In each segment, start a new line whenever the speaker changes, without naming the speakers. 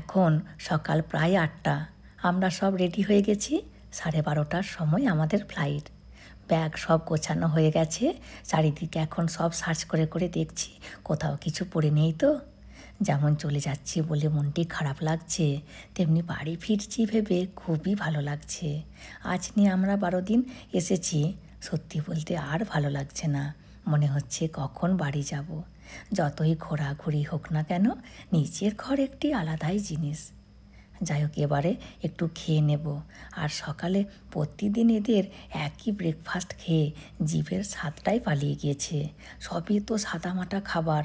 এখন সকাল প্রায় 8টা। আমরা সব রেডি হয়ে গেছি। 12:30টার সময় আমাদের ফ্লাইট। ব্যাগ সব গোছানো হয়ে গেছে। চারিদিকে এখন সব সার্চ করে করে দেখছি কোথাও কিছু পড়ে নেই তো। যেমন চলে যাচ্ছি বলে মনটি খারাপ লাগছে, তেমনি বাড়ি ফিরছি ভেবে খুবই ভালো লাগছে। আজ নিয়ে আমরা 12 দিন এসেছি। সত্যি বলতে আর ভালো লাগছে না। মনে হচ্ছে কখন বাড়ি যাব। যতই ঘোরাঘুরি হোক না কেন, নিজের ঘর একটি আলাদাই জিনিস। যাই হোক, এবারে একটু খেয়ে নেব। আর সকালে প্রতিদিন এদের একই ব্রেকফাস্ট খেয়ে জিভের স্বাদটাই পালিয়ে গিয়েছে। সবই তো সাদামাটা খাবার,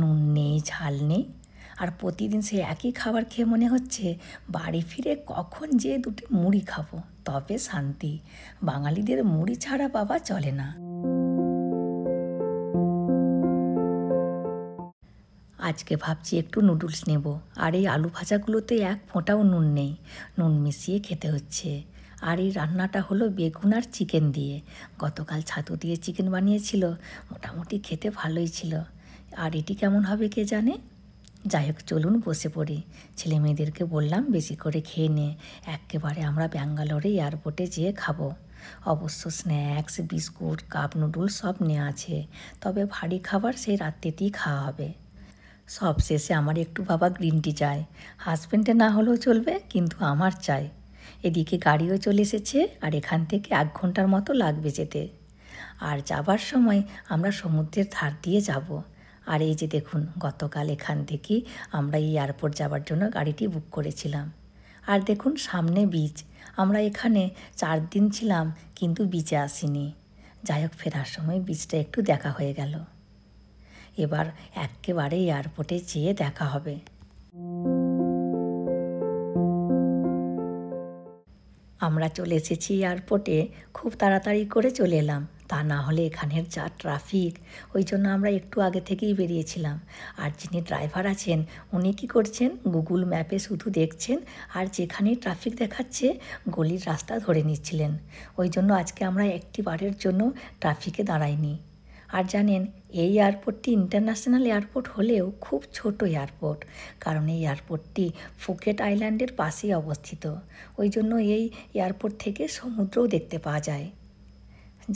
নুন নেই, ঝাল নেই। আর প্রতিদিন সে একই খাবার খেয়ে মনে হচ্ছে বাড়ি ফিরে কখন যে দুটি মুড়ি খাবো, তবে শান্তি। বাঙালিদের মুড়ি ছাড়া বাবা চলে না। আজকে ভাবছি একটু নুডলস নেব। আর এই আলু ভাজাগুলোতে এক ফোঁটাও নুন নেই, নুন মিশিয়ে খেতে হচ্ছে। আর এই রান্নাটা হলো বেগুন আর চিকেন দিয়ে। গতকাল ছাতু দিয়ে চিকেন বানিয়েছিল, মোটামুটি খেতে ভালোই ছিল। আর এটি কেমন হবে কে জানে। যাই হোক, চলুন বসে পড়ি। ছেলে মেয়েদেরকে বললাম বেশি করে খেয়ে নে, একেবারে আমরা ব্যাঙ্গালোরে এয়ারপোর্টে যেয়ে খাবো। অবশ্য স্ন্যাক্স, বিস্কুট, কাপ নুডলস সব নেওয়া আছে, তবে ভারী খাবার সেই রাত্রেতেই খাওয়া হবে। সব শেষে আমার একটু বাবা গ্রিন টি চাই। হাজব্যান্ডে না হলেও চলবে, কিন্তু আমার চাই। এদিকে গাড়িও চলে এসেছে, আর এখান থেকে 1 ঘন্টার মতো লাগবে যেতে। আর যাবার সময় আমরা সমুদ্রের ধার দিয়ে যাব। আর এই যে দেখুন, গতকাল এখান থেকেই আমরা এই এয়ারপোর্ট যাবার জন্য গাড়িটি বুক করেছিলাম। আর দেখুন সামনে বিচ। আমরা এখানে 4 দিন ছিলাম, কিন্তু বিচে আসিনি। যাই হোক, ফেরার সময় বিচটা একটু দেখা হয়ে গেল। এবার একেবারে এয়ারপোর্টে যেয়ে দেখা হবে। আমরা চলে এসেছি এয়ারপোর্টে। খুব তাড়াতাড়ি করে চলে এলাম, তা না হলে এখানের যা ট্রাফিক, ওই জন্য আমরা একটু আগে থেকেই বেরিয়েছিলাম। আর যিনি ড্রাইভার আছেন উনি কী করছেন, গুগল ম্যাপে শুধু দেখছেন, আর যেখানেই ট্রাফিক দেখাচ্ছে গলির রাস্তা ধরে নিচ্ছিলেন। ওই জন্য আজকে আমরা একটি বারের জন্য ট্রাফিকে দাঁড়াইনি। আর জানেন, এই এয়ারপোর্টটি ইন্টারন্যাশনাল এয়ারপোর্ট হলেও খুব ছোট এয়ারপোর্ট, কারণ এই এয়ারপোর্টটি ফুকেট আইল্যান্ডের পাশেই অবস্থিত। ওই জন্য এই এয়ারপোর্ট থেকে সমুদ্রও দেখতে পাওয়া যায়।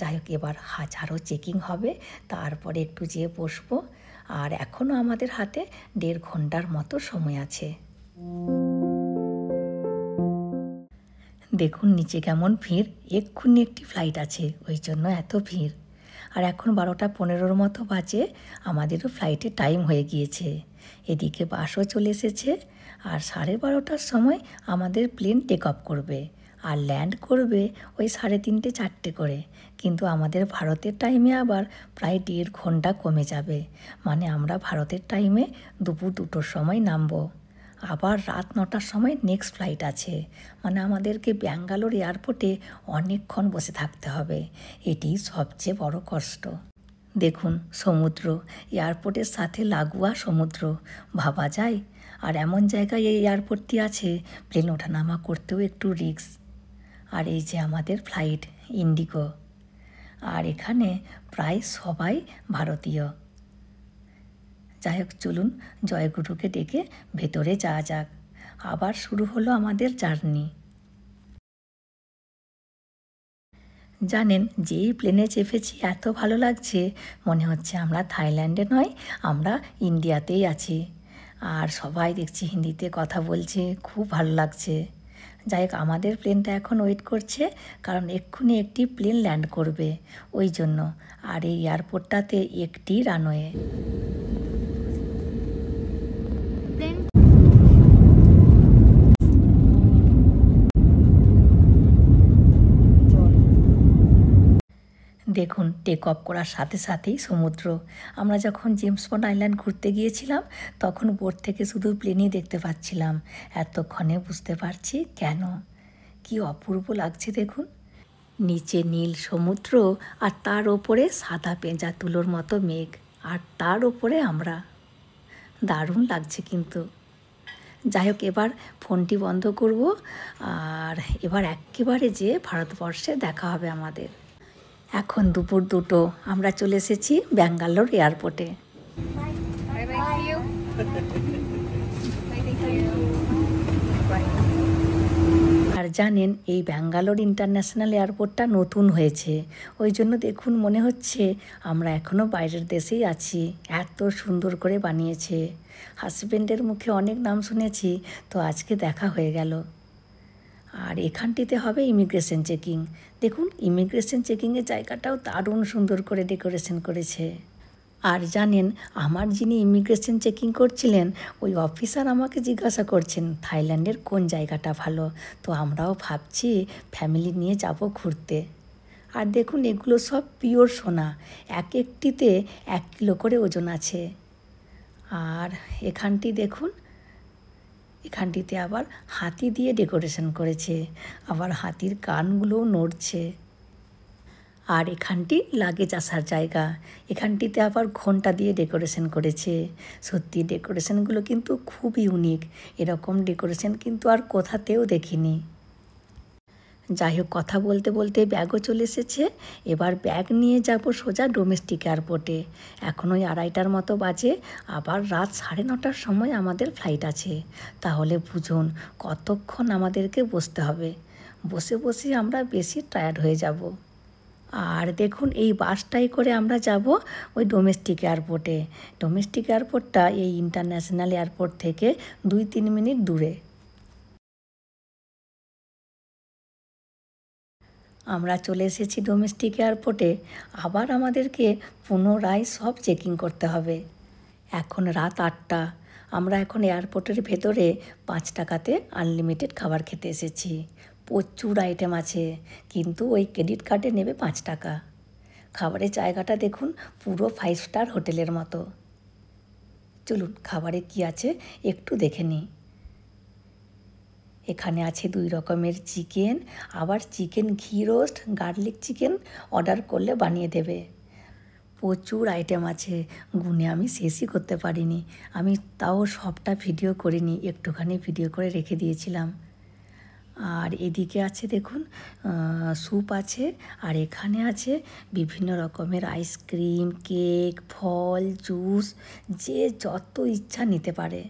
যাই হোক, এবার হাজারো চেকিং হবে, তারপরে একটু যেয়ে বসবো। আর এখনও আমাদের হাতে 1.5 ঘন্টার মতো সময় আছে। দেখুন নিচে কেমন ভিড়। এক্ষুনি একটি ফ্লাইট আছে, ওই জন্য এত ভিড়। আর এখন 12:15 মতো বাজে, আমাদেরও ফ্লাইটের টাইম হয়ে গিয়েছে। এদিকে বাসও চলে এসেছে। আর 12:30টার সময় আমাদের প্লেন টেক অফ করবে, আর ল্যান্ড করবে ওই 3:30, 4টে করে। কিন্তু আমাদের ভারতের টাইমে আবার প্রায় 1.5 ঘন্টা কমে যাবে। মানে আমরা ভারতের টাইমে দুপুর 2টোর সময় নামবো। আবার রাত 9টার সময় নেক্সট ফ্লাইট আছে। মানে আমাদেরকে ব্যাঙ্গালোর এয়ারপোর্টে অনেকক্ষণ বসে থাকতে হবে। এটি সবচেয়ে বড় কষ্ট। দেখুন সমুদ্র, এয়ারপোর্টের সাথে লাগোয়া সমুদ্র, ভাবা যায়। আর এমন জায়গায় এই এয়ারপোর্টটি আছে, প্লেন ওঠানামা করতেও একটু রিস্ক। আর এই যে আমাদের ফ্লাইট ইন্ডিগো। আর এখানে প্রায় সবাই ভারতীয়। যাই হোক, চলুন জয়গুরুকে ডেকে ভেতরে যাওয়া যাক। আবার শুরু হলো আমাদের জার্নি। জানেন, যেই প্লেনে চেপেছি এত ভালো লাগছে, মনে হচ্ছে আমরা থাইল্যান্ডে নয়, আমরা ইন্ডিয়াতেই আছি। আর সবাই দেখছি হিন্দিতে কথা বলছে, খুব ভালো লাগছে। যাই হোক, আমাদের প্লেনটা এখন ওয়েট করছে, কারণ এক্ষুনি একটি প্লেন ল্যান্ড করবে, ওই জন্য। আর এই এয়ারপোর্টটাতে একটি রানওয়ে। দেখুন, টেক অফ করার সাথে সাথেই সমুদ্র। আমরা যখন জেমস বন্ড আইল্যান্ড ঘুরতে গিয়েছিলাম, তখন বোট থেকে শুধু প্লেনই দেখতে পাচ্ছিলাম। এতক্ষণে বুঝতে পারছি কেন। কি অপূর্ব লাগছে দেখুন। নিচে নীল সমুদ্র, আর তার ওপরে সাদা পেঁজা তুলোর মতো মেঘ, আর তার ওপরে আমরা। দারুণ লাগছে কিন্তু। যাই হোক, এবার ফোনটি বন্ধ করব। আর এবার একেবারে যে ভারতবর্ষে দেখা হবে আমাদের। এখন দুপুর 2টো, আমরা চলে এসেছি ব্যাঙ্গালোর এয়ারপোর্টে। জানেন এই ব্যাঙ্গালোর ইন্টারন্যাশনাল এয়ারপোর্টটা নতুন হয়েছে, ওই জন্য দেখুন মনে হচ্ছে আমরা এখনও বাইরের দেশেই আছি, এত সুন্দর করে বানিয়েছে। হাজব্যান্ডের মুখে অনেক নাম শুনেছি, তো আজকে দেখা হয়ে গেল। আর এখানটিতে হবে ইমিগ্রেশন চেকিং। দেখুন ইমিগ্রেশন চেকিংয়ের জায়গাটাও দারুণ সুন্দর করে ডেকোরেশন করেছে। আর জানেন আমার যিনি ইমিগ্রেশন চেকিং করছিলেন ওই অফিসার আমাকে জিজ্ঞাসা করছেন থাইল্যান্ডের কোন জায়গাটা ভালো, তো আমরাও ভাবছি ফ্যামিলি নিয়ে যাব ঘুরতে। আর দেখুন এগুলো সব পিওর সোনা, এক একটিতে 1 কিলো করে ওজন আছে। আর এখানটি দেখুন, এখানটিতে আবার হাতি দিয়ে ডেকোরেশন করেছে, আবার হাতির কানগুলোও নড়ছে। আর এখানটি লাগেজ আসার জায়গা, এখানটিতে আবার ঘন্টা দিয়ে ডেকোরেশন করেছে। সত্যি ডেকোরেশনগুলো কিন্তু খুব ইউনিক, এরকম ডেকোরেশন কিন্তু আর কোথাতেও দেখিনি। যাই হোক কথা বলতে বলতে ব্যাগও চলে এসেছে, এবার ব্যাগ নিয়ে যাব সোজা ডোমেস্টিক এয়ারপোর্টে। এখন ওই 2:30টার মতো বাজে, আবার রাত 9:30টার সময় আমাদের ফ্লাইট আছে। তাহলে বুঝুন কতক্ষণ আমাদেরকে বসতে হবে, বসে বসে আমরা বেশি টায়ার্ড হয়ে যাব। আর দেখুন এই বাসটাই করে আমরা যাব ওই ডোমেস্টিক এয়ারপোর্টে। ডোমেস্টিক এয়ারপোর্টটা এই ইন্টারন্যাশনাল এয়ারপোর্ট থেকে 2-3 মিনিট দূরে। আমরা চলে এসেছি ডোমেস্টিক এয়ারপোর্টে, আবার আমাদেরকে পুনরায় সব চেকিং করতে হবে। এখন রাত 8টা, আমরা এখন এয়ারপোর্টের ভেতরে 5 টাকাতে আনলিমিটেড খাবার খেতে এসেছি। প্রচুর আইটেম আছে, কিন্তু ওই ক্রেডিট কার্ডে নেবে 5 টাকা। খাবারের জায়গাটা দেখুন পুরো 5 স্টার হোটেলের মতো। চলুন খাবারে কি আছে একটু দেখে নিই। এখানে আছে 2 রকমের চিকেন, আবার চিকেন ঘি রোস্ট, গার্লিক চিকেন অর্ডার করলে বানিয়ে দেবে। প্রচুর আইটেম আছে, গুনে আমি শেষই করতে পারিনি। আমি তাও সবটা ভিডিও করিনি, একটুখানি ভিডিও করে রেখে দিয়েছিলাম। আর এদিকে আছে দেখুন স্যুপ আছে, আর এখানে আছে বিভিন্ন রকমের আইসক্রিম, কেক, ফল, জুস, যে যত ইচ্ছা নিতে পারে।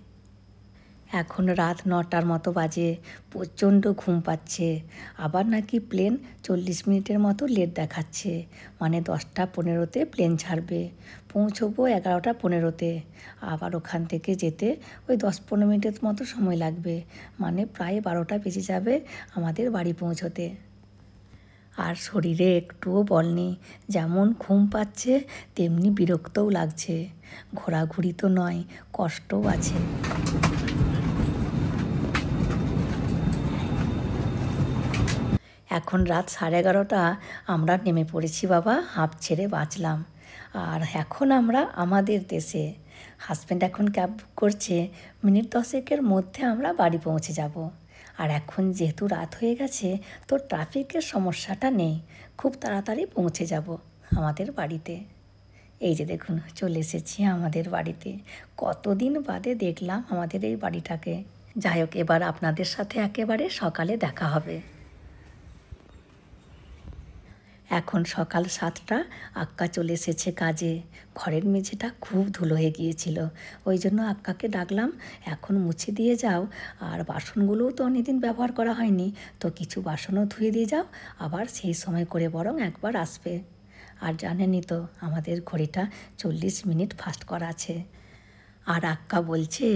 এখন রাত 9টার মতো বাজে, প্রচণ্ড ঘুম পাচ্ছে। আবার নাকি প্লেন 40 মিনিটের মতো লেট দেখাচ্ছে, মানে 10টা 15তে প্লেন ছাড়বে, পৌঁছবো 11টা 15তে। আবার ওখান থেকে যেতে ওই 10-15 মিনিটের মতো সময় লাগবে, মানে প্রায় 12টা বেজে যাবে আমাদের বাড়ি পৌঁছতে। আর শরীরে একটুও বল নেই, যেমন ঘুম পাচ্ছে তেমনি বিরক্তও লাগছে। ঘোরাঘুরি তো নয়, কষ্টও আছে। এখন রাত 11:30, আমরা নেমে পড়েছি বাবা, হাঁপ ছেড়ে বাঁচলাম। আর এখন আমরা আমাদের দেশে। হাজব্যান্ড এখন ক্যাব বুক করছে, মিনিট 10-এর মধ্যে আমরা বাড়ি পৌঁছে যাব। আর এখন যেহেতু রাত হয়ে গেছে তো ট্রাফিকের সমস্যাটা নেই, খুব তাড়াতাড়ি পৌঁছে যাব আমাদের বাড়িতে। এই যে দেখুন চলে এসেছি আমাদের বাড়িতে, কতদিন বাদে দেখলাম আমাদের এই বাড়িটাকে। যাই হোক এবার আপনাদের সাথে একেবারে সকালে দেখা হবে। এখন সকাল 7টা, আক্কা চলে এসেছে কাজে। ঘরের মেঝেটা খুব ধুলো হয়ে গিয়েছিল, ওই জন্য আক্কাকে ডাকলাম এখন মুছে দিয়ে যাও। আর বাসনগুলোও তো অনেকদিন ব্যবহার করা হয়নি, তো কিছু বাসনও ধুয়ে দিয়ে যাও, আবার সেই সময় করে বরং একবার আসবে। আর জানেনই তো আমাদের ঘড়িটা 40 মিনিট ফাস্ট করা আছে। আর আক্কা বলছে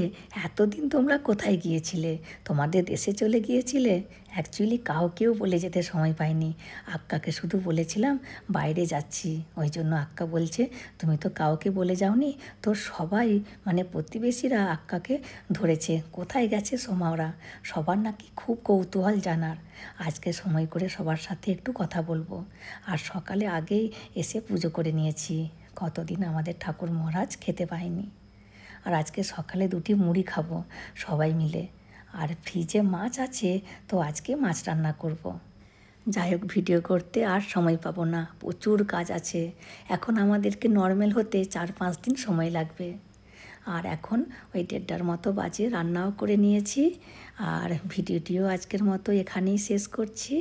এতদিন তোমরা কোথায় গিয়েছিলে, তোমাদের দেশে চলে গিয়েছিলে? অ্যাকচুয়ালি কাউকেও বলে যেতে সময় পাইনি, আক্কাকে শুধু বলেছিলাম বাইরে যাচ্ছি। ওই জন্য আক্কা বলছে তুমি তো কাউকে বলে যাওনি। তো সবাই মানে প্রতিবেশীরা আক্কাকে ধরেছে কোথায় গেছে সোমাওরা, সবার নাকি খুব কৌতূহল জানার। আজকে সময় করে সবার সাথে একটু কথা বলবো। আর সকালে আগেই এসে পুজো করে নিয়েছি, কতদিন আমাদের ঠাকুর মহারাজ খেতে পায়নি। আর আজকে সকালে 2টি মুড়ি খাবো সবাই মিলে। আর ফ্রিজে মাছ আছে, তো আজকে মাছ রান্না করব। যাই হোক ভিডিও করতে আর সময় পাবো না, প্রচুর কাজ আছে। এখন আমাদেরকে নর্মাল হতে 4-5 দিন সময় লাগবে। আর এখন ওই 1:30টার মতো বাজে, রান্নাও করে নিয়েছি। আর ভিডিওটিও আজকের মতো এখানেই শেষ করছি।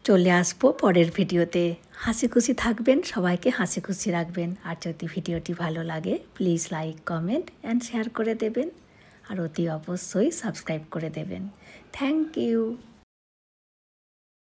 চলে আসবো পরের ভিডিওতে। হাসি খুশি থাকবেন, সবাইকে হাসি খুশি রাখবেন। আর যদি ভিডিওটি ভালো লাগে please like, comment and share করে দেবেন। আর অতি অবশ্যই সাবস্ক্রাইব করে দেবেন। Thank you.